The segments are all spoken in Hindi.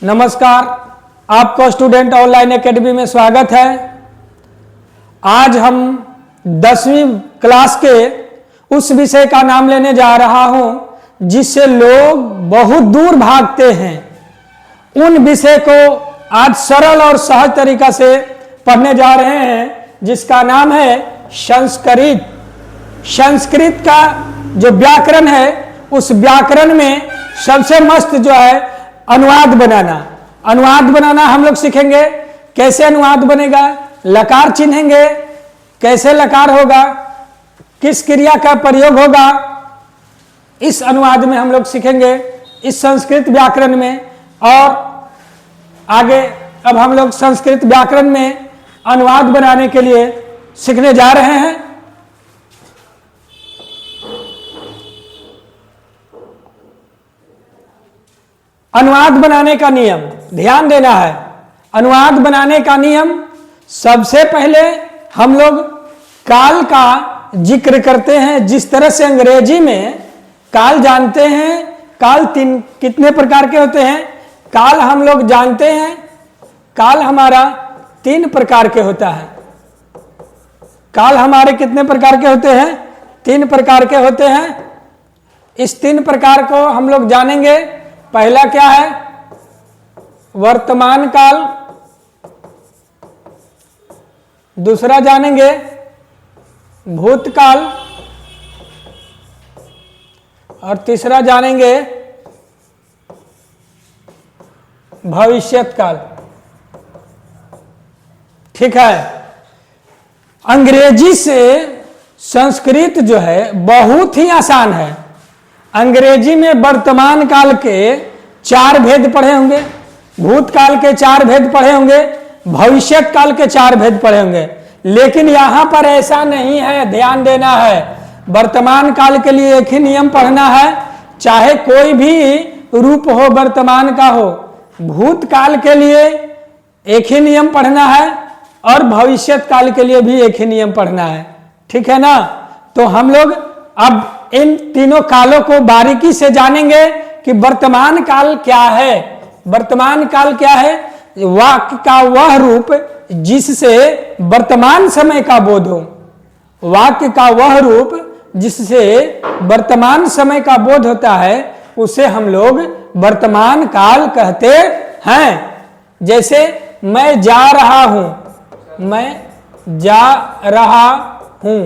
नमस्कार, आपको स्टूडेंट ऑनलाइन एकेडमी में स्वागत है। आज हम 10वीं क्लास के उस विषय का नाम लेने जा रहा हूं जिससे लोग बहुत दूर भागते हैं। उन विषय को आज सरल और सहज तरीका से पढ़ने जा रहे हैं जिसका नाम है संस्कृत। संस्कृत का जो व्याकरण है उस व्याकरण में सबसे मस्त जो है अनुवाद बनाना हम लोग सीखेंगे। कैसे अनुवाद बनेगा, लकार चिन्हेंगे, कैसे लकार होगा, किस क्रिया का प्रयोग होगा, इस अनुवाद में हम लोग सीखेंगे इस संस्कृत व्याकरण में। और आगे अब हम लोग संस्कृत व्याकरण में अनुवाद बनाने के लिए सीखने जा रहे हैं। अनुवाद बनाने का नियम ध्यान देना है। अनुवाद बनाने का नियम, सबसे पहले हम लोग काल का जिक्र करते हैं। जिस तरह से अंग्रेजी में काल जानते हैं, काल कितने प्रकार के होते हैं, काल हम लोग जानते हैं। काल हमारा 3 प्रकार के होता है। काल हमारे कितने प्रकार के होते हैं? 3 प्रकार के होते हैं। इस 3 प्रकार को हम लोग जानेंगे। पहला क्या है? वर्तमान काल। दूसरा जानेंगे भूतकाल और तीसरा जानेंगे भविष्यत काल। ठीक है। अंग्रेजी से संस्कृत जो है बहुत ही आसान है। अंग्रेजी में वर्तमान काल के 4 भेद पढ़े होंगे, भूतकाल के 4 भेद पढ़े होंगे, भविष्यत काल के 4 भेद पढ़े होंगे। लेकिन यहां पर ऐसा नहीं है, ध्यान देना है। वर्तमान काल के लिए एक ही नियम पढ़ना है, चाहे कोई भी रूप हो वर्तमान का हो। भूतकाल के लिए एक ही नियम पढ़ना है और भविष्यत काल के लिए भी एक ही नियम पढ़ना है। ठीक है ना? तो हम लोग अब इन तीनों कालों को बारीकी से जानेंगे कि वर्तमान काल क्या है। वर्तमान काल क्या है? वाक्य का वह रूप जिससे वर्तमान समय का बोध हो। वाक्य का वह रूप जिससे वर्तमान समय का बोध होता है उसे हम लोग वर्तमान काल कहते हैं। जैसे मैं जा रहा हूं, मैं जा रहा हूं।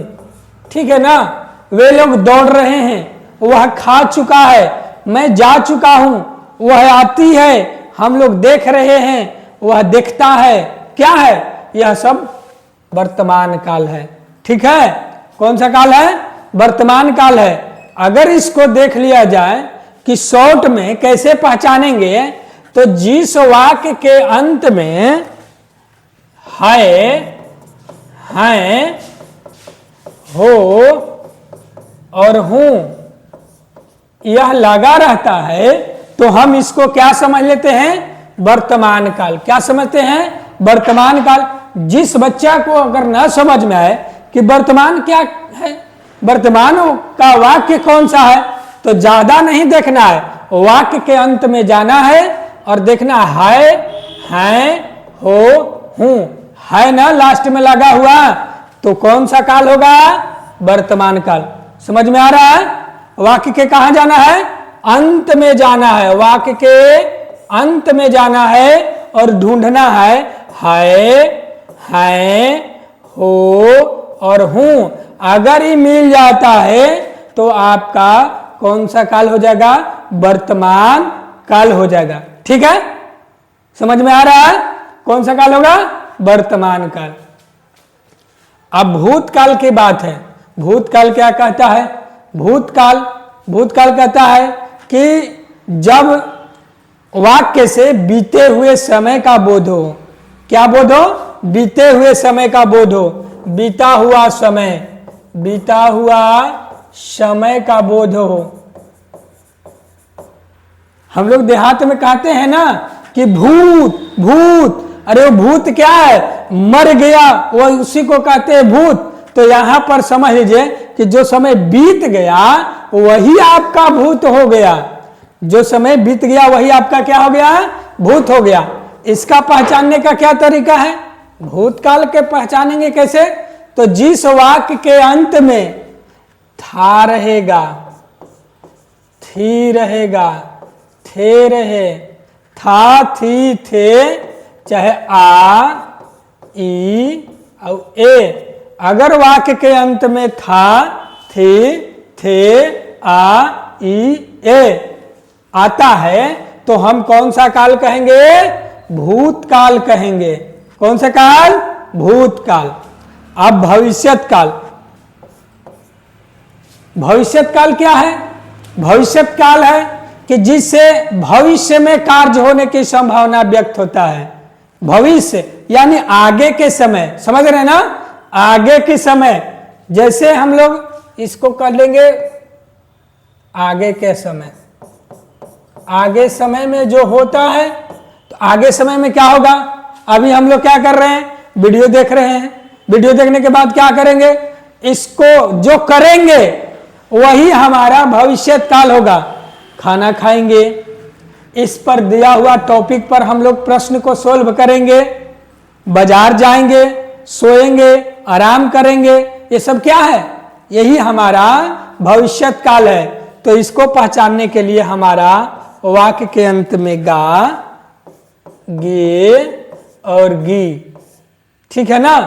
ठीक है ना? वे लोग दौड़ रहे हैं, वह खा चुका है। मैं जा चुका हूं, वह आती है। हम लोग देख रहे हैं, वह दिखता है। क्या है? यह सब वर्तमान काल है। ठीक है? कौन सा काल है? वर्तमान काल है। अगर इसको देख लिया जाए कि शॉर्ट में कैसे पहचानेंगे, तो जिस वाक्य के अंत में है, हो और हूं यह लगा रहता है तो हम इसको क्या समझ लेते हैं? वर्तमान काल। क्या समझते हैं? वर्तमान काल। जिस बच्चा को अगर न समझ में आए कि वर्तमान क्या है, वर्तमान का वाक्य कौन सा है, तो ज्यादा नहीं देखना है, वाक्य के अंत में जाना है और देखना है, हो, हूं। है ना लास्ट में लगा हुआ, तो कौन सा काल होगा? वर्तमान काल। समझ में आ रहा है? वाक्य के कहां जाना है? अंत में जाना है। वाक्य के अंत में जाना है और ढूंढना है, हो और हूं। अगर ये मिल जाता है तो आपका कौन सा काल हो जाएगा? वर्तमान काल हो जाएगा। ठीक है? समझ में आ रहा है? कौन सा काल होगा? वर्तमान काल। अब भूतकाल की बात है। भूतकाल क्या कहता है? भूतकाल कहता है कि जब वाक्य से बीते हुए समय का बोध हो। क्या बोध हो? बीते हुए समय का बोध हो। बीता हुआ समय का बोध हो। हम लोग देहात में कहते हैं ना कि भूत। अरे वो भूत क्या है? मर गया, वो उसी को कहते हैं भूत। तो यहां पर समझ लीजिए कि जो समय बीत गया वही आपका भूत हो गया। जो समय बीत गया वही आपका क्या हो गया? भूत हो गया। इसका पहचानने का क्या तरीका है? भूतकाल के पहचानेंगे कैसे? तो जिस वाक्य के अंत में था रहेगा, थी रहेगा, थे रहे, था, थी, थे, चाहे आ, ई और ए, अगर वाक्य के अंत में था, थी, थे, आ, ई, ए आता है तो हम कौन सा काल कहेंगे? भूतकाल कहेंगे। कौन सा काल? भूतकाल। अब भविष्यत काल। भविष्यत काल क्या है? भविष्यत काल है कि जिससे भविष्य में कार्य होने की संभावना व्यक्त होता है। भविष्य यानी आगे के समय, समझ रहे हैं ना? आगे के समय, जैसे हम लोग इसको कर लेंगे आगे के समय। आगे समय में जो होता है, तो आगे समय में क्या होगा? अभी हम लोग क्या कर रहे हैं? वीडियो देख रहे हैं। वीडियो देखने के बाद क्या करेंगे? इसको जो करेंगे वही हमारा भविष्यत काल होगा। खाना खाएंगे, इस पर दिया हुआ टॉपिक पर हम लोग प्रश्न को सोल्व करेंगे, बाजार जाएंगे, सोएंगे, आराम करेंगे, ये सब क्या है? यही हमारा भविष्यत काल है। तो इसको पहचानने के लिए हमारा वाक्य के अंत में गा, गे और गी, ठीक है ना?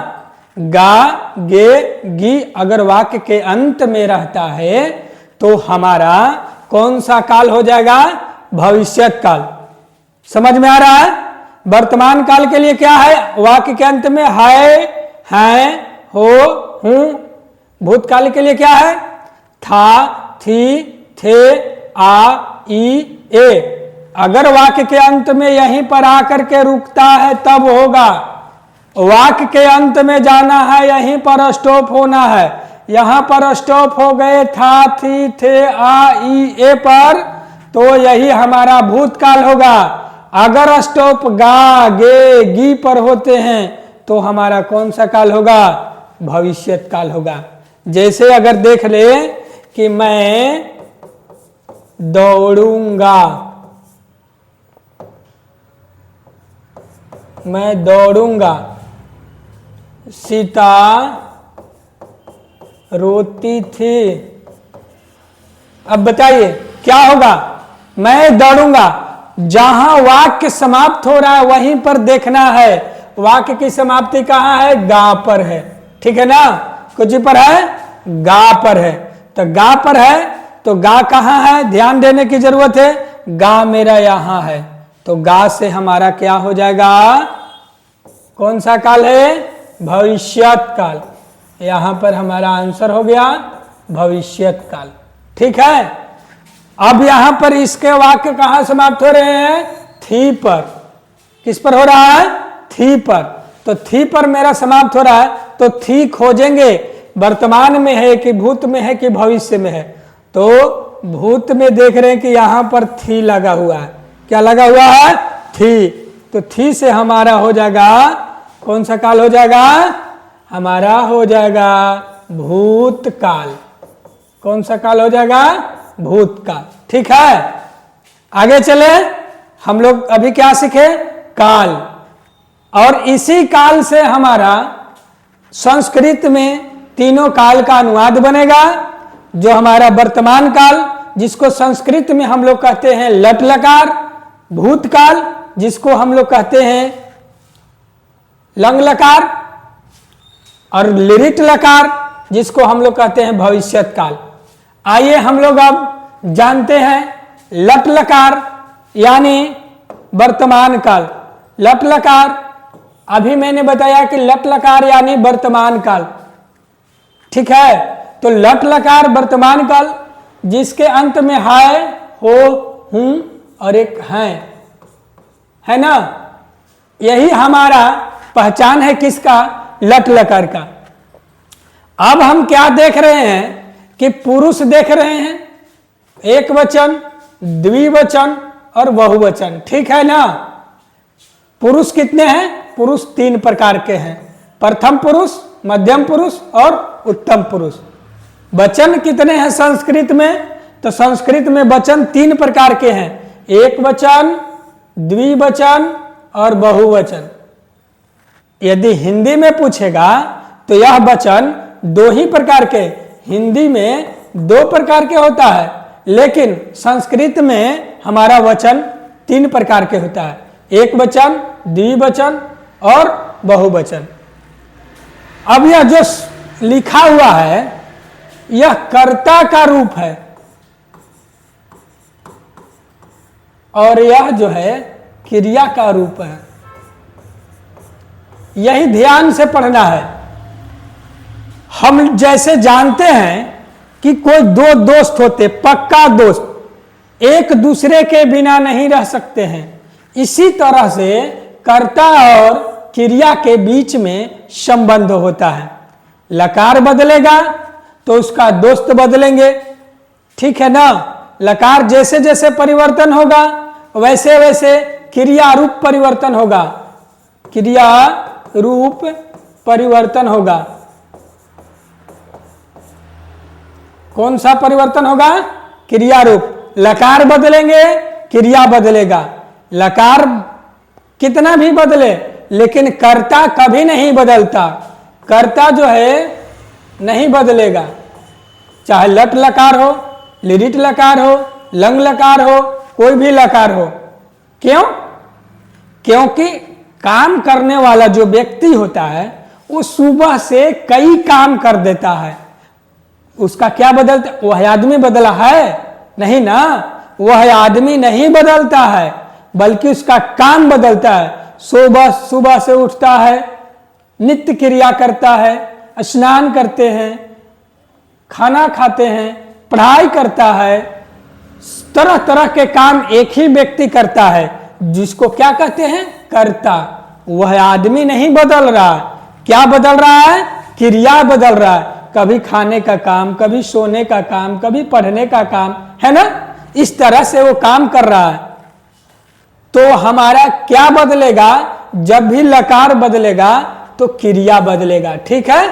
गा, गे, गी अगर वाक्य के अंत में रहता है तो हमारा कौन सा काल हो जाएगा? भविष्यत काल। समझ में आ रहा है? वर्तमान काल के लिए क्या है? वाक्य के अंत में है, हैं, हो, हूं। भूतकाल के लिए क्या है? था, थी, थे, आ, ई, ए। अगर वाक्य के अंत में यहीं पर आकर के रुकता है तब होगा। वाक्य के अंत में जाना है, यहीं पर स्टॉप होना है। यहां पर स्टॉप हो गए था, थी, थे, आ, ई, ए पर, तो यही हमारा भूतकाल होगा। अगर स्टॉप गा, गे, गी पर होते हैं तो हमारा कौन सा काल होगा? भविष्यत काल होगा। जैसे अगर देख ले कि मैं दौड़ूंगा, मैं दौड़ूंगा, सीता रोती थी। अब बताइए क्या होगा? मैं दौड़ूंगा, जहां वाक्य समाप्त हो रहा है वहीं पर देखना है। वाक्य की समाप्ति कहां है? गा पर है, ठीक है ना? कुछ पर है, गा पर है। तो गा पर है तो गा कहां है? ध्यान देने की जरूरत है। गा मेरा यहां है, तो गा से हमारा क्या हो जाएगा? कौन सा काल है? भविष्यत काल। यहां पर हमारा आंसर हो गया भविष्यत काल, ठीक है? अब यहां पर इसके वाक्य कहां समाप्त हो रहे हैं? थी पर। किस पर हो रहा है? थी पर। तो थी पर मेरा समाप्त हो रहा है, तो थी खोजेंगे वर्तमान में है कि भूत में है कि भविष्य में है। तो भूत में देख रहे हैं कि यहां पर थी लगा हुआ है। क्या लगा हुआ है? थी। तो थी से हमारा हो जाएगा, कौन सा काल हो जाएगा? हमारा हो जाएगा भूतकाल। कौन सा काल हो जाएगा? भूतकाल, ठीक है? आगे चले, हम लोग अभी क्या सीखे? काल। और इसी काल से हमारा संस्कृत में तीनों काल का अनुवाद बनेगा। जो हमारा वर्तमान काल, जिसको संस्कृत में हम लोग कहते हैं लट लकार, भूतकाल जिसको हम लोग कहते हैं लंग लकार, और लिरिट लकार जिसको हम लोग कहते हैं भविष्यत काल। आइए हम लोग अब जानते हैं लट लकार यानी वर्तमान काल। लट लकार अभी मैंने बताया कि लट लकार यानी वर्तमान काल, ठीक है? तो लट लकार वर्तमान काल जिसके अंत में है, हो, हूं और एक है ना? यही हमारा पहचान है किसका? लट लकार का। अब हम क्या देख रहे हैं कि पुरुष देख रहे हैं, एक वचन, द्विवचन और बहुवचन, ठीक है ना? पुरुष कितने हैं? पुरुष 3 प्रकार के हैं, प्रथम पुरुष, मध्यम पुरुष और उत्तम पुरुष। वचन कितने हैं संस्कृत में? तो संस्कृत में वचन 3 प्रकार के हैं, एक वचन, द्विवचन और बहुवचन। यदि हिंदी में पूछेगा तो यह वचन दो ही प्रकार के, हिंदी में दो प्रकार के होता है, लेकिन संस्कृत में हमारा वचन तीन प्रकार के होता है, एक वचन, द्विवचन और बहुवचन। अब यह जो लिखा हुआ है यह कर्ता का रूप है और यह जो है क्रिया का रूप है। यही ध्यान से पढ़ना है। हम जैसे जानते हैं कि कोई दो दोस्त होते, पक्का दोस्त, एक दूसरे के बिना नहीं रह सकते हैं, इसी तरह से कर्ता और क्रिया के बीच में संबंध होता है। लकार बदलेगा तो उसका दोस्त बदलेंगे, ठीक है ना। लकार जैसे जैसे परिवर्तन होगा वैसे वैसे क्रिया रूप परिवर्तन होगा, क्रिया रूप परिवर्तन होगा। कौन सा परिवर्तन होगा? क्रिया रूप। लकार बदलेंगे क्रिया बदलेगा। लकार कितना भी बदले लेकिन कर्ता कभी नहीं बदलता। कर्ता जो है नहीं बदलेगा, चाहे लट लकार हो, लिरिट लकार हो, लंग लकार हो, कोई भी लकार हो। क्यों? क्योंकि काम करने वाला जो व्यक्ति होता है वो सुबह से कई काम कर देता है। उसका क्या बदलता? वह आदमी बदला है? नहीं ना, वह आदमी नहीं बदलता है, बल्कि उसका काम बदलता है। सुबह से उठता है, नित्य क्रिया करता है, स्नान करते हैं, खाना खाते हैं, पढ़ाई करता है, तरह तरह के काम एक ही व्यक्ति करता है, जिसको क्या कहते हैं? कर्ता। वह आदमी नहीं बदल रहा। क्या बदल रहा है? क्रिया बदल रहा है। कभी खाने का काम, कभी सोने का काम, कभी पढ़ने का काम, है ना। इस तरह से वो काम कर रहा है। तो हमारा क्या बदलेगा? जब भी लकार बदलेगा तो क्रिया बदलेगा, ठीक है।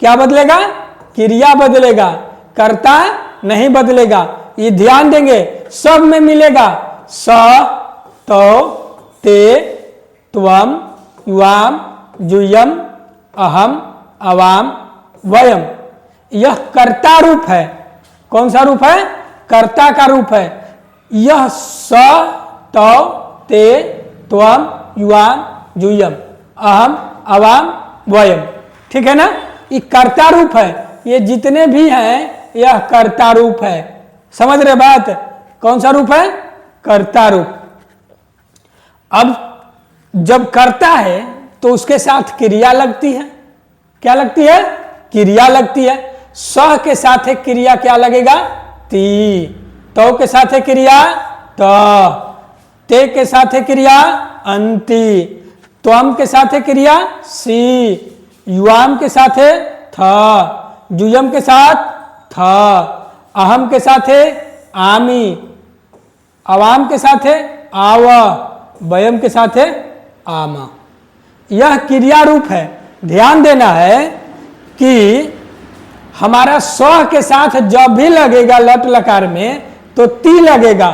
क्या बदलेगा? क्रिया बदलेगा, कर्ता नहीं बदलेगा। ये ध्यान देंगे, सब में मिलेगा। स, तो, ते, त्वम, युवाम, जुयम, अहम, अवाम, वयम। यह कर्ता रूप है। कौन सा रूप है? कर्ता का रूप है। यह स, तो, ते, त्वम, युवाम, जुयम, अहम, अवाम, वयम, ठीक है ना। ये कर्ता रूप है। ये जितने भी हैं यह कर्ता रूप है। समझ रहे बात? कौन सा रूप है? कर्ता रूप। अब जब करता है तो उसके साथ क्रिया लगती है। क्या लगती है? क्रिया लगती है। स के साथ एक क्रिया क्या लगेगा? ती। तो के साथ एक क्रिया त। ते के साथ एक क्रिया अंति। त्वम के साथ एक क्रिया सी। युवाम के साथ है थ। जुयम के साथ थ। अहम के साथ है आमी। अवाम के साथ है आव। वयम के साथ है आमा। यह क्रिया रूप है। ध्यान देना है कि हमारा स के साथ जब भी लगेगा लट लकार में तो ती लगेगा,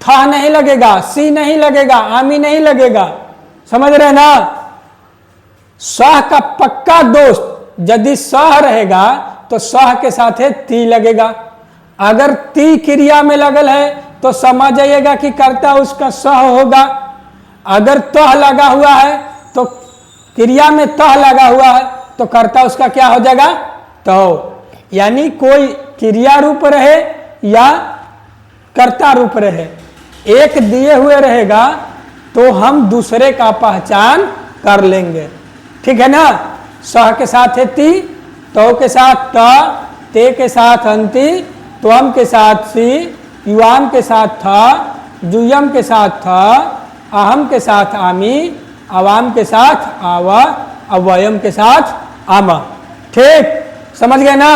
था नहीं लगेगा, सी नहीं लगेगा, आमी नहीं लगेगा। समझ रहे ना। सह का पक्का दोस्त यदि सह रहेगा तो सह के साथ है ती लगेगा। अगर ती क्रिया में लगल है तो समझ जाइएगा कि कर्ता उसका सह होगा। अगर तह लगा हुआ है तो क्रिया में तह लगा हुआ है तो कर्ता उसका क्या हो जाएगा? तो। यानी कोई क्रिया रूप रहे या कर्ता रूप रहे, एक दिए हुए रहेगा तो हम दूसरे का पहचान कर लेंगे, ठीक है ना। सह के साथ है ती, तो के साथ त, ते के साथ अंति, त्वम के साथ सी, युवाम के साथ था, जुयम के साथ था, अहम के साथ आमी, अवाम के साथ आवा, अवयम के साथ आमा। ठीक, समझ गए ना।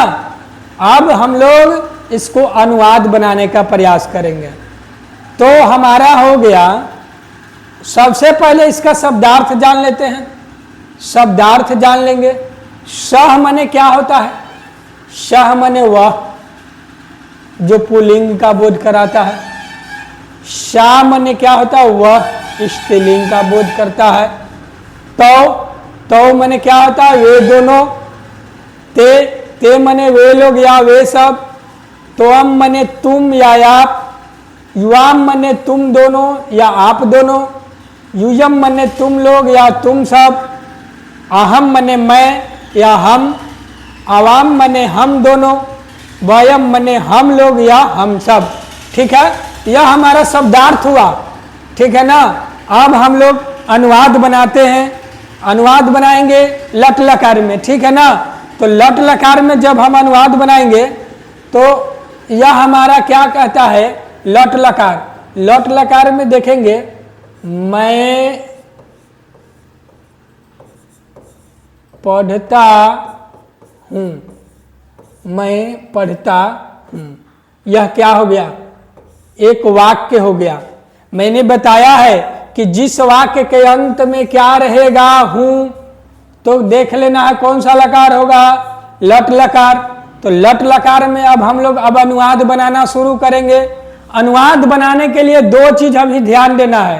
अब हम लोग इसको अनुवाद बनाने का प्रयास करेंगे। तो हमारा हो गया, सबसे पहले इसका शब्दार्थ जान लेते हैं। शब्दार्थ जान लेंगे। सह मने क्या होता है? सह मने वह जो पुल्लिंग का बोध कराता है। शा मने क्या होता है, वह स्त्रीलिंग का बोध करता है। तो मने क्या होता है, वे दोनों। ते मने वे लोग या वे सब। त्वम मने तुम या आप। युवाम मने तुम दोनों या आप दोनों। युयम मने तुम लोग या तुम सब। अहम मने मैं या हम। अवाम मने हम दोनों। वयम मने हम लोग या हम सब। ठीक है, यह हमारा शब्दार्थ हुआ। ठीक है ना। अब हम लोग अनुवाद बनाते हैं। अनुवाद बनाएंगे लट लकार में। ठीक है ना। तो लट लकार में जब हम अनुवाद बनाएंगे तो यह हमारा क्या कहता है, लट लकार। लट लकार में देखेंगे, मैं पढ़ता हूं, मैं पढ़ता हूं। यह क्या हो गया, एक वाक्य हो गया। मैंने बताया है कि जिस वाक्य के अंत में क्या रहेगा, हूं, तो देख लेना है कौन सा लकार होगा, लट लकार। तो लट लकार में अब हम लोग अब अनुवाद बनाना शुरू करेंगे। अनुवाद बनाने के लिए दो चीज अभी ध्यान देना है।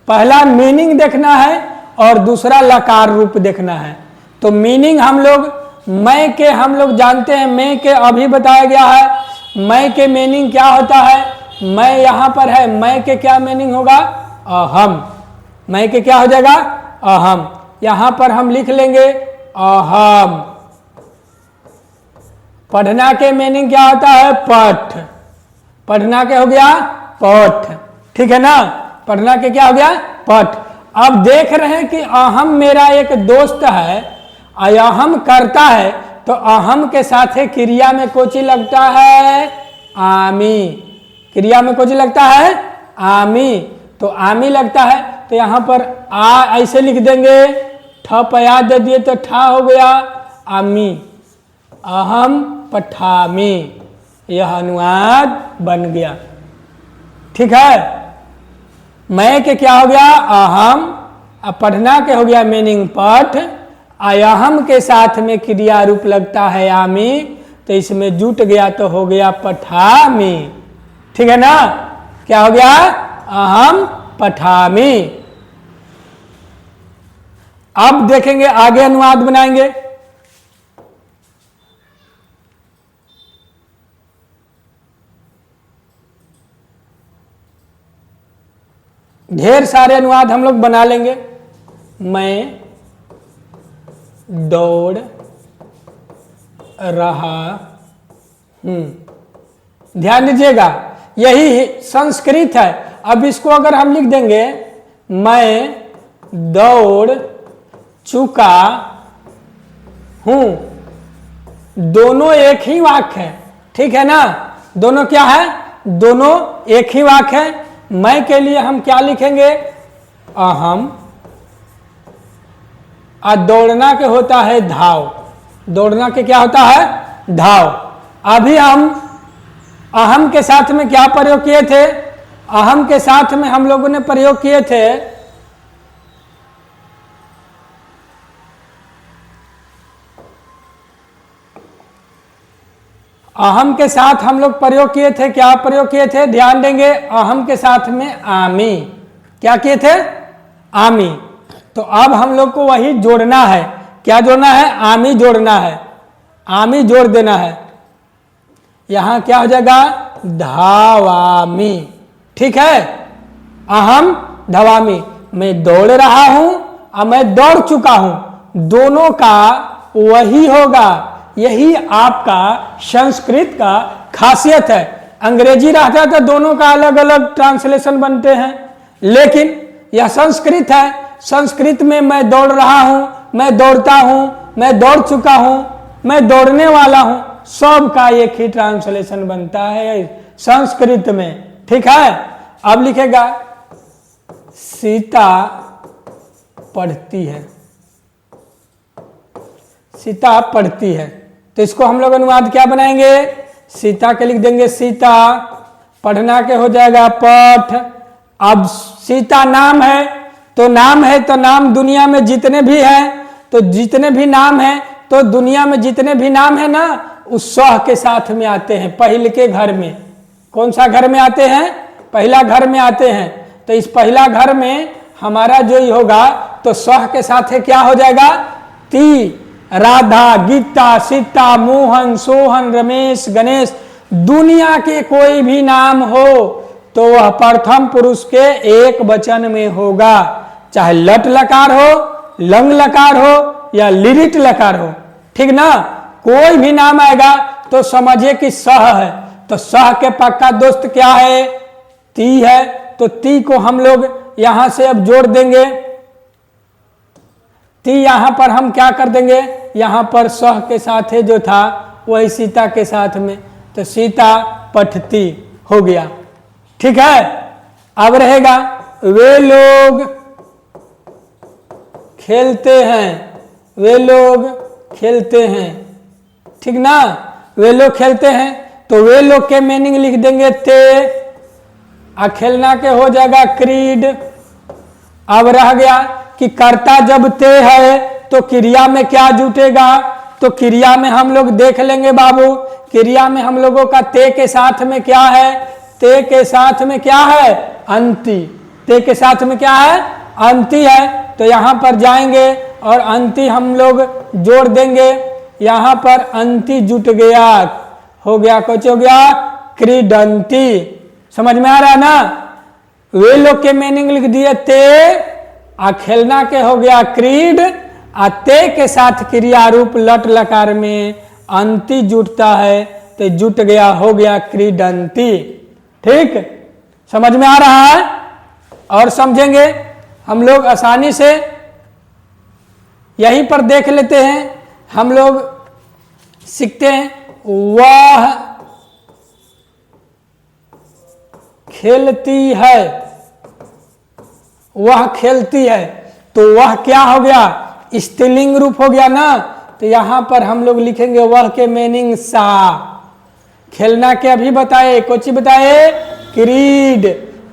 पहला मीनिंग देखना है और दूसरा लकार रूप देखना है। तो मीनिंग हम लोग मैं के हम लोग जानते हैं, मैं के अभी बताया गया है। मैं के मीनिंग क्या होता है, मैं यहां पर है, मैं के क्या मीनिंग होगा, अहम। मैं के क्या हो जाएगा, अहम। यहां पर हम लिख लेंगे अहम। पढ़ना के मीनिंग क्या होता है, पठ। पढ़ना के हो गया पठ। ठीक है ना। पढ़ना के क्या हो गया, पठ। अब देख रहे हैं कि अहम मेरा एक दोस्त है, अहम करता है, तो अहम के साथ क्रिया में कोची लगता है, आमी। क्रिया में कोची लगता है, आमी। तो आमी लगता है, तो यहां पर आ ऐसे लिख देंगे, ठ पया दे दिए तो ठा हो गया आमी। अहम पठामी। यह अनुवाद बन गया। ठीक है। मैं के क्या हो गया, अहम। अब पढ़ना के हो गया मीनिंग पठ। अहम के साथ में क्रिया रूप लगता है आमी, तो इसमें जुट गया तो हो गया पठामी। ठीक है ना। क्या हो गया, अहम पठामी। अब देखेंगे आगे अनुवाद बनाएंगे। ढेर सारे अनुवाद हम लोग बना लेंगे। मैं दौड़ रहा हूं। ध्यान दीजिएगा, यही संस्कृत है। अब इसको अगर हम लिख देंगे, मैं दौड़ चुका हूं, दोनों एक ही वाक्य है। ठीक है ना। दोनों क्या है, दोनों एक ही वाक्य है। मैं के लिए हम क्या लिखेंगे, अहम। और दौड़ना के होता है धाव। दौड़ना के क्या होता है, धाव। अभी हम अहम के साथ में क्या प्रयोग किए थे, अहम के साथ में हम लोगों ने प्रयोग किए थे अहम के साथ हम लोग प्रयोग किए थे, क्या प्रयोग किए थे, ध्यान देंगे, अहम के साथ में आमी। क्या किए थे, आमी। तो अब हम लोग को वही जोड़ना है। क्या जोड़ना है, आमी जोड़ना है। आमी जोड़ देना है। यहां क्या हो जाएगा, धावामी। ठीक है। अहम धवामी। मैं दौड़ रहा हूं और मैं दौड़ चुका हूं, दोनों का वही होगा। यही आपका संस्कृत का खासियत है। अंग्रेजी रहता है तो दोनों का अलग अलग ट्रांसलेशन बनते हैं, लेकिन यह संस्कृत है। संस्कृत में मैं दौड़ रहा हूं, मैं दौड़ता हूं, मैं दौड़ चुका हूं, मैं दौड़ने वाला हूं, सब का एक ही ट्रांसलेशन बनता है संस्कृत में। ठीक है। अब लिखेगा, सीता पढ़ती है। सीता पढ़ती है, तो इसको हम लोग अनुवाद क्या बनाएंगे, सीता के लिख देंगे सीता। पढ़ना के हो जाएगा पठ। अब सीता नाम है, तो नाम है तो नाम दुनिया में जितने भी हैं, तो जितने भी नाम हैं, तो दुनिया में जितने भी नाम है ना, उस सह के साथ में आते हैं। पहले के घर में, कौन सा घर में आते हैं, पहला घर में आते हैं, तो इस पहला घर में हमारा जो ही होगा तो सह के साथ है क्या हो जाएगा? ती। राधा, गीता, सीता, मोहन, सोहन, रमेश, गणेश, दुनिया के कोई भी नाम हो तो वह प्रथम पुरुष के एक वचन में होगा, चाहे लट लकार हो, लंग लकार हो या लिरिट लकार हो, ठीक ना? कोई भी नाम आएगा तो समझिए कि सह है। तो सह के पक्का दोस्त क्या है? ती है। तो ती को हम लोग यहां से अब जोड़ देंगे। ती यहां पर हम क्या कर देंगे? यहां पर सह के साथ है जो था वही सीता के साथ में, तो सीता पठती हो गया, ठीक है। अब रहेगा वे लोग खेलते हैं, वे लोग खेलते हैं, ठीक ना? वे लोग खेलते हैं तो वे लोग के मीनिंग लिख देंगे ते, आ खेलना के हो जाएगा क्रीड। अब रह गया कि कर्ता जब ते है तो क्रिया में क्या जुटेगा? तो क्रिया में हम लोग देख लेंगे बाबू, क्रिया में हम लोगों का ते के साथ में क्या है? ते के साथ में क्या है? अंति। ते के साथ में क्या है? अंति है। तो यहां पर जाएंगे और अंति हम लोग जोड़ देंगे। यहां पर अंति जुट गया, हो गया, कुछ हो गया क्रीडंती। समझ में आ रहा है ना? वे लोग के मीनिंग लिख दिए ते, आ खेलना के हो गया क्रीड, आ ते के साथ क्रिया रूप लट लकार में अंति जुटता है तो जुट गया, हो गया क्रीडंती। ठीक, समझ में आ रहा है? और समझेंगे हम लोग आसानी से, यहीं पर देख लेते हैं, हम लोग सीखते हैं। वह खेलती है, वह खेलती है, तो वह क्या हो गया? स्त्रीलिंग रूप हो गया ना? तो यहां पर हम लोग लिखेंगे वह के मीनिंग सा। खेलना के अभी बताए, कुछ बताए क्रीड।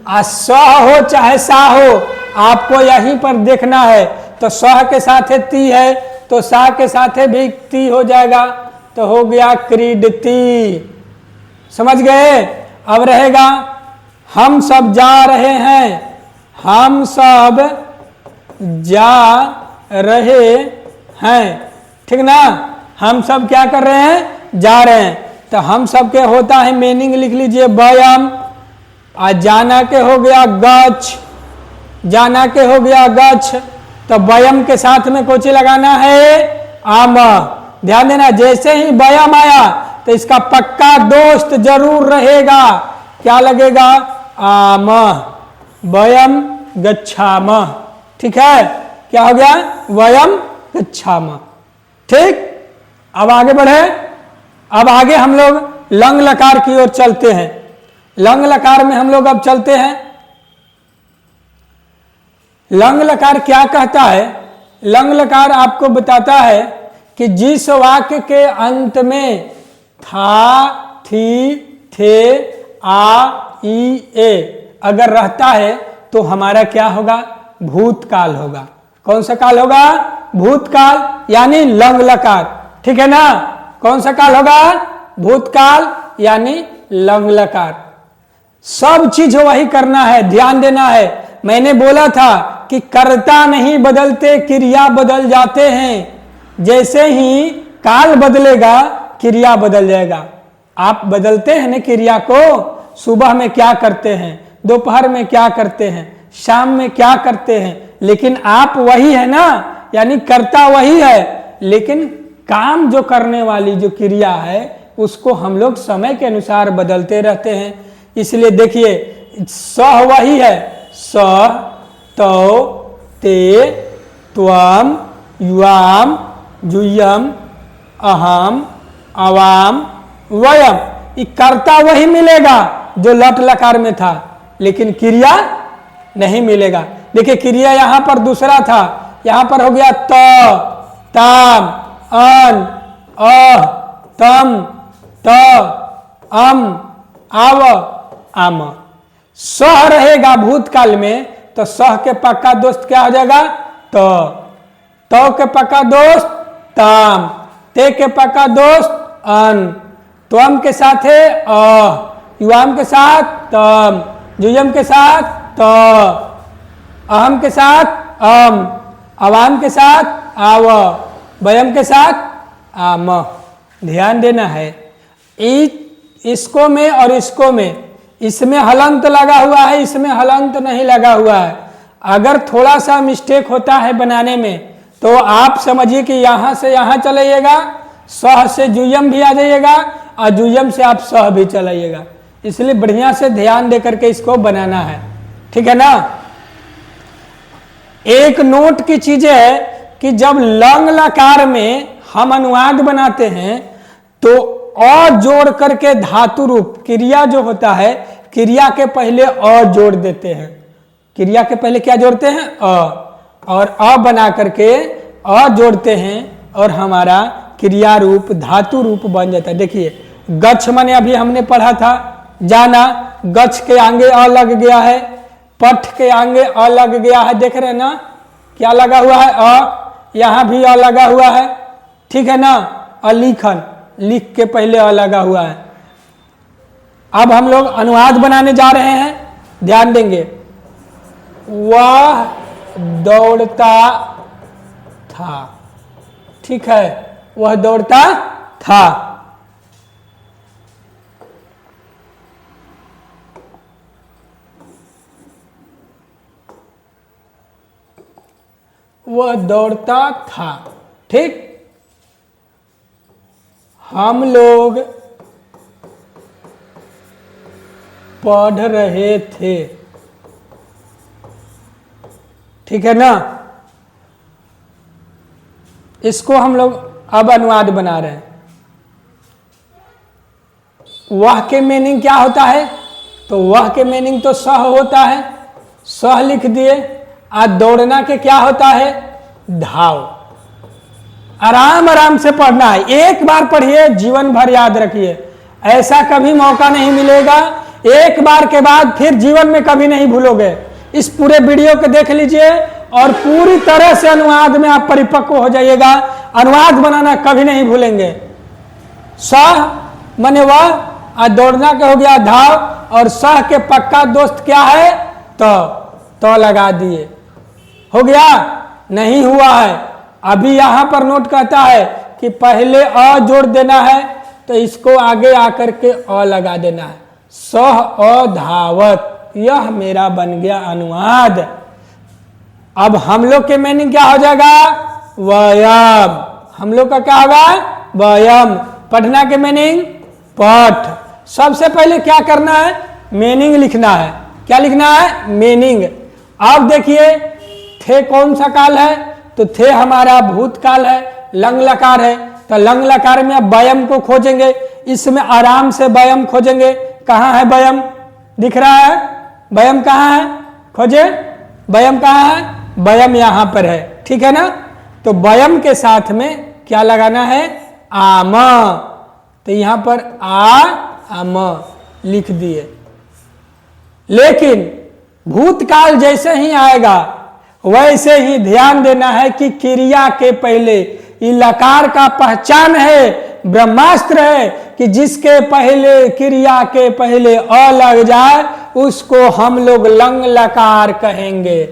स हो चाहे सा हो, आपको यहीं पर देखना है। तो स के साथ है ती है, तो सा के साथ है भी ती हो जाएगा, तो हो गया क्रीडती। समझ गए? अब रहेगा हम सब जा रहे हैं, हम सब जा रहे हैं, ठीक ना? हम सब क्या कर रहे हैं? जा रहे हैं। तो हम सब के होता है मीनिंग लिख लीजिए वयम, आ जाना के हो गया गच्छ, जाना के हो गया गच्छ। तो वयम के साथ में कुछ लगाना है आम। ध्यान देना, जैसे ही वयम आया तो इसका पक्का दोस्त जरूर रहेगा, क्या लगेगा? आम, वयम गच्छामः। ठीक है, क्या हो गया? वयम गच्छामः। ठीक, अब आगे बढ़े। अब आगे हम लोग लंग लकार की ओर चलते हैं। लंग लकार में हम लोग अब चलते हैं। लंग लकार क्या कहता है? लंग लकार आपको बताता है कि जिस वाक्य के अंत में था, थी, थे, आ, ई, ए अगर रहता है तो हमारा क्या होगा? भूतकाल होगा। कौन सा काल होगा? भूतकाल, यानी लंग लकार। ठीक है ना? कौन सा काल होगा? भूतकाल यानी लंग लकार। सब चीज वही करना है, ध्यान देना है। मैंने बोला था कि कर्ता नहीं बदलते, क्रिया बदल जाते हैं। जैसे ही काल बदलेगा क्रिया बदल जाएगा। आप बदलते हैं ना क्रिया को, सुबह में क्या करते हैं, दोपहर में क्या करते हैं, शाम में क्या करते हैं, लेकिन आप वही है ना, यानी कर्ता वही है, लेकिन काम जो करने वाली जो क्रिया है उसको हम लोग समय के अनुसार बदलते रहते हैं। इसलिए देखिए, सह वही है, स, तौ, ते, त्वम, युवाम, जुयम, अहम, अवाम, वयम। ये कर्ता वही मिलेगा जो लट लकार में था, लेकिन क्रिया नहीं मिलेगा। देखिए, क्रिया यहां पर दूसरा था, यहां पर हो गया त, ताम, अन, अह, तम, त, अम, आव, आम। सह रहेगा भूतकाल में, तो सह के पक्का दोस्त क्या हो जाएगा? तो के पक्का दोस्त ताम, ते के पक्का दोस्त अन, त्वम के साथ है अह, युवाम के साथ तम, जुयम के साथ त, अहम के साथ अम, अवाम के साथ आव, वयम के साथ आम। ध्यान देना है इसको में और इसको में, इसमें हलंत लगा हुआ है, इसमें हलंत नहीं लगा हुआ है। अगर थोड़ा सा मिस्टेक होता है बनाने में तो आप समझिए कि यहाँ से यहाँ चलाइएगा, सह से जुयम भी आ जाइएगा और जुयम से आप सह भी चलाइएगा। इसलिए बढ़िया से ध्यान दे करके इसको बनाना है, ठीक है ना। एक नोट की चीज है कि जब लंग लकार में हम अनुवाद बनाते हैं तो अ जोड़ करके धातु रूप क्रिया जो होता है, क्रिया के पहले अ जोड़ देते हैं। क्रिया के पहले क्या जोड़ते हैं? अ, और अ बना करके अ जोड़ते हैं और हमारा क्रिया रूप धातु रूप बन जाता है। देखिए गच्छ माने अभी हमने पढ़ा था, जाना, गच्छ के आगे अ लग गया है, पठ के आगे अ लग गया है, देख रहे हैं ना क्या लगा हुआ है? अ, यहाँ भी अ लगा हुआ है, ठीक है ना। अलिखन, लिख के पहले अ लगा हुआ है। अब हम लोग अनुवाद बनाने जा रहे हैं, ध्यान देंगे। वह दौड़ता था, ठीक है, वह दौड़ता था। वह दौड़ता था, ठीक। हम लोग पढ़ रहे थे, ठीक है ना। इसको हम लोग अब अनुवाद बना रहे हैं। वह के मीनिंग क्या होता है? तो वह के मीनिंग तो सह होता है, सह लिख दिए। आज दौड़ना के क्या होता है? धाव। आराम आराम से पढ़ना है, एक बार पढ़िए जीवन भर याद रखिए, ऐसा कभी मौका नहीं मिलेगा। एक बार के बाद फिर जीवन में कभी नहीं भूलोगे। इस पूरे वीडियो को देख लीजिए और पूरी तरह से अनुवाद में आप परिपक्व हो जाइएगा। अनुवाद बनाना कभी नहीं भूलेंगे। सह माने वह, और दौड़ना के हो गया धाव, और सह के पक्का दोस्त क्या है? तो लगा दिए, हो गया? नहीं हुआ है। अभी यहां पर नोट कहता है कि पहले अ जोड़ देना है, तो इसको आगे आकर के अ लगा देना है। सह अधावत, यह मेरा बन गया अनुवाद। अब हम लोग के मीनिंग क्या हो जाएगा? वयम। हम लोग का क्या होगा? वयम। पढ़ना के मीनिंग पठ। सबसे पहले क्या करना है? मीनिंग लिखना है। क्या लिखना है? मीनिंग। अब देखिए थे कौन सा काल है? तो थे हमारा भूतकाल है, लंग लकार है। तो लंग लकार में अब वयम को खोजेंगे, इसमें आराम से वयम खोजेंगे। कहाँ है वयम? दिख रहा है? वयम कहाँ है? खोजे, वयम कहाँ है? वयम यहाँ पर है, ठीक है ना। तो वयम के साथ में क्या लगाना है? आम। तो यहाँ पर आम लिख दिए। लेकिन भूतकाल जैसे ही आएगा वैसे ही ध्यान देना है कि क्रिया के पहले, ये लकार का पहचान है, ब्रह्मास्त्र है कि जिसके पहले, क्रिया के पहले अ लग जाए उसको हम लोग लंग लकार कहेंगे।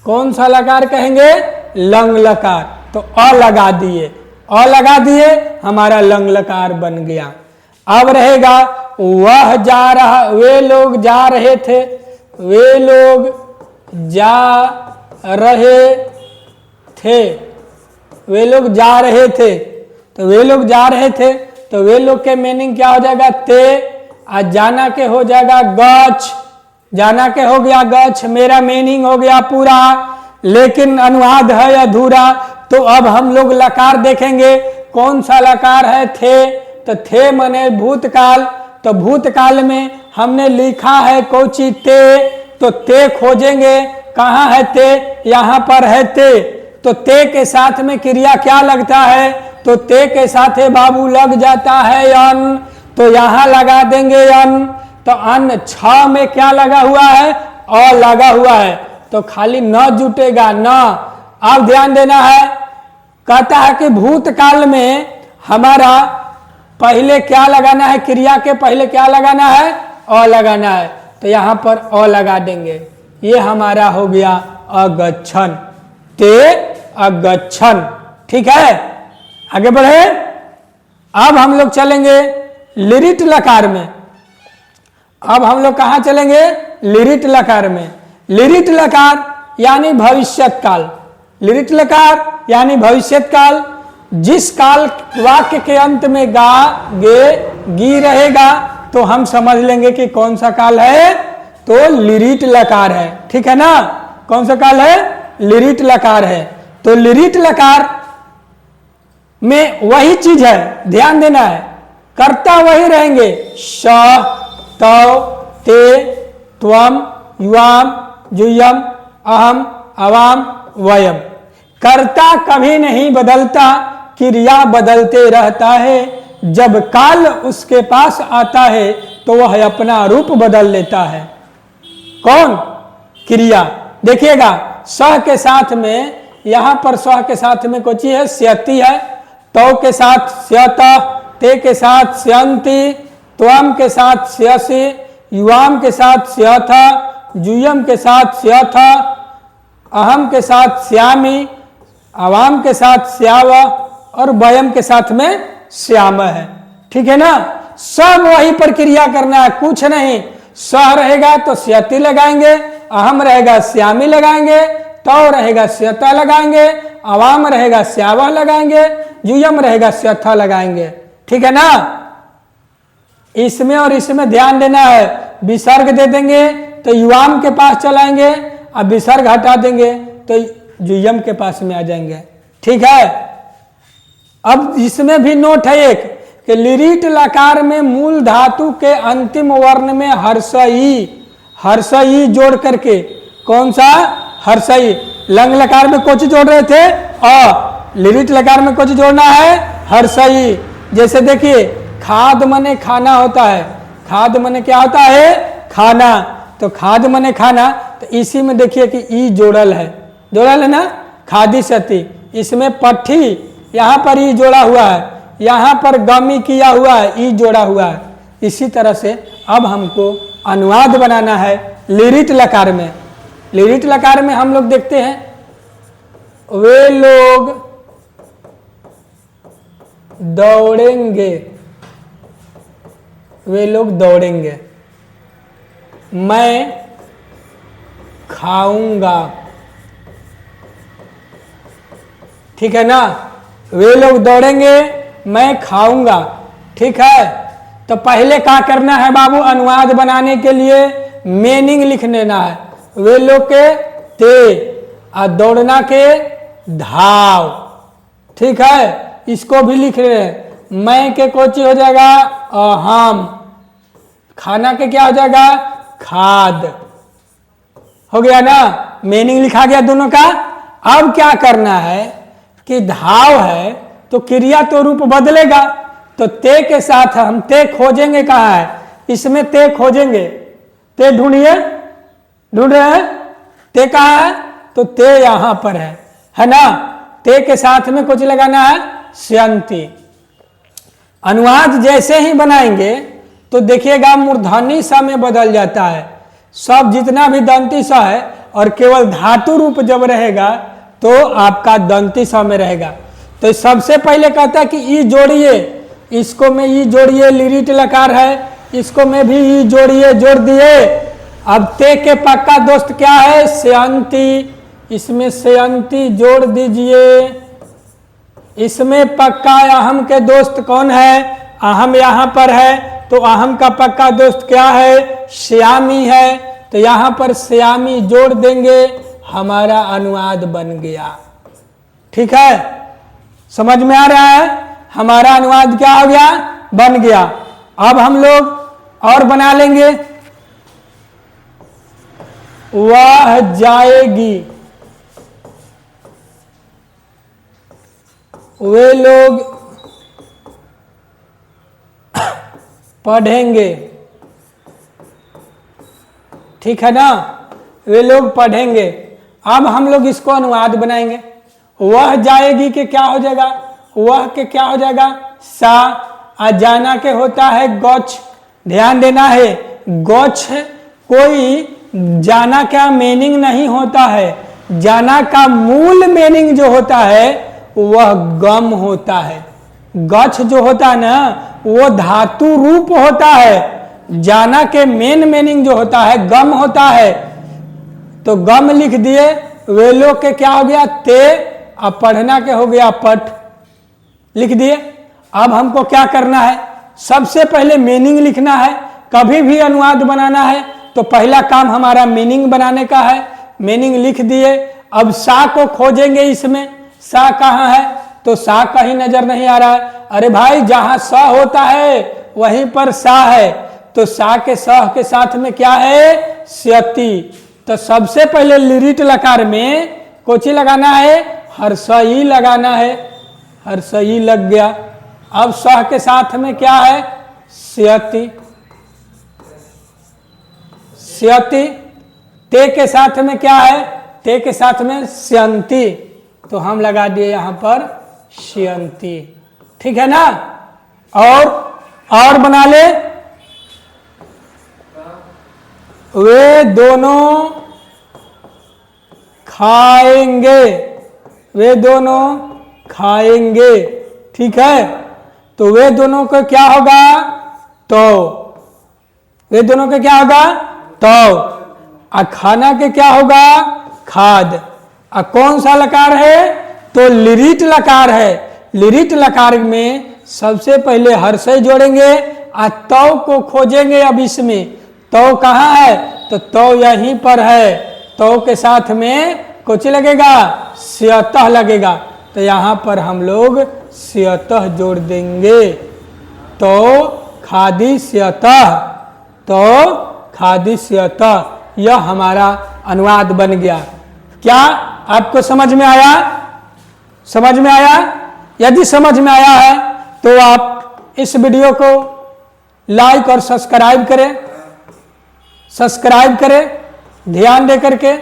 कौन सा लकार कहेंगे? लंग लकार। तो अ लगा दिए, अ लगा दिए, हमारा लंग लकार बन गया। अब रहेगा वह जा रहा, वे लोग जा रहे थे, वे लोग जा रहे थे, वे लोग जा रहे थे। तो वे लोग जा रहे थे, तो वे लोग के मीनिंग क्या हो जाएगा? ते। आज जाना के हो जाएगा गच्छ, जाना के हो गया गच्छ। मेरा मीनिंग हो गया पूरा, लेकिन अनुवाद है अधूरा। तो अब हम लोग लकार देखेंगे, कौन सा लकार है? थे। तो थे माने भूतकाल। तो भूतकाल में हमने लिखा है कोची? ते। तो ते खोजेंगे, कहाँ है ते? यहाँ पर है ते। तो ते के साथ में क्रिया क्या लगता है? तो ते के साथ बाबू लग जाता है अन। तो यहाँ लगा देंगे अन। तो अन छ में क्या लगा हुआ है? अ लगा हुआ है। तो खाली न जुटेगा, न। अब ध्यान देना है, कहता है कि भूतकाल में हमारा पहले क्या लगाना है? क्रिया के पहले क्या लगाना है? अ लगाना है। तो यहां पर अ लगा देंगे। ये हमारा हो गया अगच्छन, ते अगच्छन। ठीक है, आगे बढ़े। अब हम लोग चलेंगे लिरिट लकार में। अब हम लोग कहां चलेंगे? लिरिट लकार में। लिरिट लकार यानी भविष्यत काल। लिरिट लकार यानी भविष्यत काल। जिस काल वाक्य के अंत में गा, गे, गी रहेगा तो हम समझ लेंगे कि कौन सा काल है, तो लिरिट लकार है। ठीक है ना? कौन सा काल है? लिरिट लकार है। तो लिरिट लकार में वही चीज है, ध्यान देना है, कर्ता वही रहेंगे, स, तौ, ते, त्वम, युवाम, जुयम, अहम, अवाम, वयम। कर्ता कभी नहीं बदलता, क्रिया बदलते रहता है। जब काल उसके पास आता है तो वह अपना रूप बदल लेता है। कौन? क्रिया। देखिएगा, स के साथ में, यहां पर स के साथ में कोई चीज है, स्यति है, तौ के साथ स्यत, ते के साथ स्यंति, त्वम के साथ स्यसि, युवाम के साथ स्यथ, जुयम के साथ स्यथ, अहम के साथ श्यामी, अवाम के साथ श्याव और वयम के साथ में श्याम है। ठीक है ना? सब वही पर क्रिया करना है, कुछ नहीं। स रहेगा तो स्यति लगाएंगे, अहम रहेगा श्यामी लगाएंगे, तौ रहेगा स्यता लगाएंगे, अवाम रहेगा श्यावा लगाएंगे, जुयम रहेगा स्यथा लगाएंगे। ठीक है ना? इसमें और इसमें ध्यान देना है। विसर्ग दे देंगे तो युवाम के पास चलाएंगे, अब विसर्ग हटा देंगे तो जुयम के पास में आ जाएंगे। ठीक है? अब इसमें भी नोट है एक कि लिरिट लकार में मूल धातु के अंतिम वर्ण में हर्षई, हर्षई जोड़ करके, कौन सा? हर्षई। लंग लकार में कुछ जोड़ रहे थे अ, लिरिट लकार में कुछ जोड़ना है हर्षई। जैसे देखिए, खाद मने खाना होता है, खाद मने क्या होता है? खाना। तो खाद मने खाना, तो इसी में देखिए कि ई जोड़ल है, जोड़ल है ना, खादी सती। इसमें पट्ठी, यहां पर ई जोड़ा हुआ है, यहां पर गमी किया हुआ है, ई जोड़ा हुआ है। इसी तरह से अब हमको अनुवाद बनाना है लिरिट लकार में। लिरिट लकार में हम लोग देखते हैं, वे लोग दौड़ेंगे, वे लोग दौड़ेंगे, मैं खाऊंगा। ठीक है ना? वे लोग दौड़ेंगे, मैं खाऊंगा। ठीक है? तो पहले क्या करना है बाबू? अनुवाद बनाने के लिए मीनिंग लिख लेना है। वे लोग के ते, और दौड़ना के धाव। ठीक है? इसको भी लिख रहे हैं। मैं के कोची हो जाएगा अहम, खाना के क्या हो जाएगा? खाद। हो गया ना? मीनिंग लिखा गया दोनों का। अब क्या करना है कि धाव है तो क्रिया तो रूप बदलेगा, तो ते के साथ हम ते खोजेंगे। कहाँ है? इसमें ते खोजेंगे, ते ढूंढिए, ढूंढ रहे हैं? ते कहाँ है? तो ते यहां पर है ना? ते के साथ में कुछ लगाना है स्यंती। अनुवाद जैसे ही बनाएंगे तो देखिएगा मूर्धनी स में बदल जाता है। सब जितना भी दंती स है, और केवल धातु रूप जब रहेगा तो आपका दंती स में रहेगा। तो सबसे पहले कहता है कि ई जोड़िए, इसको में ई जोड़िए, लिरिट लकार है, इसको में भी ई जोड़िए, जोड़ दिए। अब ते के पक्का दोस्त क्या है? स्यंती। इसमें स्यंती जोड़ दीजिए। इसमें पक्का अहम के दोस्त कौन है? अहम यहां पर है, तो अहम का पक्का दोस्त क्या है? श्यामी है, तो यहां पर श्यामी जोड़ देंगे, हमारा अनुवाद बन गया। ठीक है? समझ में आ रहा है? हमारा अनुवाद क्या हो गया? बन गया। अब हम लोग और बना लेंगे, वह जाएगी, वे लोग पढ़ेंगे। ठीक है ना? वे लोग पढ़ेंगे। अब हम लोग इसको अनुवाद बनाएंगे। वह जाएगी के क्या हो जाएगा? वह के क्या हो जाएगा? सा। जाना के होता है गौछ। ध्यान देना है, गौछ कोई जाना का मीनिंग नहीं होता है। जाना का मूल मीनिंग जो होता है वह गम होता है। गच्छ जो होता है ना वो धातु रूप होता है। जाना के मेन मीनिंग जो होता है गम होता है। तो गम लिख दिए, वे लोग के क्या हो गया ते, अब पढ़ना के हो गया पठ, लिख दिए। अब हमको क्या करना है, सबसे पहले मीनिंग लिखना है। कभी भी अनुवाद बनाना है तो पहला काम हमारा मीनिंग बनाने का है। मीनिंग लिख दिए। अब सा को खोजेंगे, इसमें सा कहाँ है, तो सा कहीं नजर नहीं आ रहा है। अरे भाई जहां स होता है वहीं पर सा है, तो सा के स के साथ में क्या है, स्यति। तो सबसे पहले लिरिट लकार में कोची लगाना है, हर्षई लगाना है। हर्षई लग गया। अब स के साथ में क्या है, स्यति। स्यति। ते के साथ में क्या है, ते के साथ में स्यंती, तो हम लगा दिए यहां पर श्यंती। ठीक है ना। और बना ले, वे दोनों खाएंगे। वे दोनों खाएंगे। ठीक है। तो वे दोनों का क्या होगा, तो वे दोनों का क्या होगा, तो खाना के क्या होगा, खाद। कौन सा लकार है, तो लिरिट लकार है। लिरिट लकार में सबसे पहले हर्षय जोड़ेंगे और तौ को खोजेंगे। अब इसमें तौ कहाँ है, तो तौ यहीं पर है। तौ के साथ में कुछ लगेगा, स्यतः लगेगा, तो यहाँ पर हम लोग स्यतः जोड़ देंगे। तो खादी स्यतः, तो खादी स्यतः, यह हमारा अनुवाद बन गया। क्या आपको समझ में आया? समझ में आया? यदि समझ में आया है तो आप इस वीडियो को लाइक और सब्सक्राइब करें। सब्सक्राइब करें, ध्यान दे करके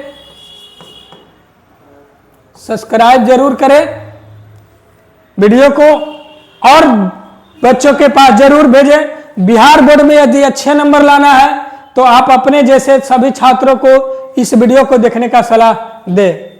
सब्सक्राइब जरूर करें वीडियो को, और बच्चों के पास जरूर भेजें। बिहार बोर्ड में यदि अच्छे नंबर लाना है तो आप अपने जैसे सभी छात्रों को इस वीडियो को देखने का सलाह दें।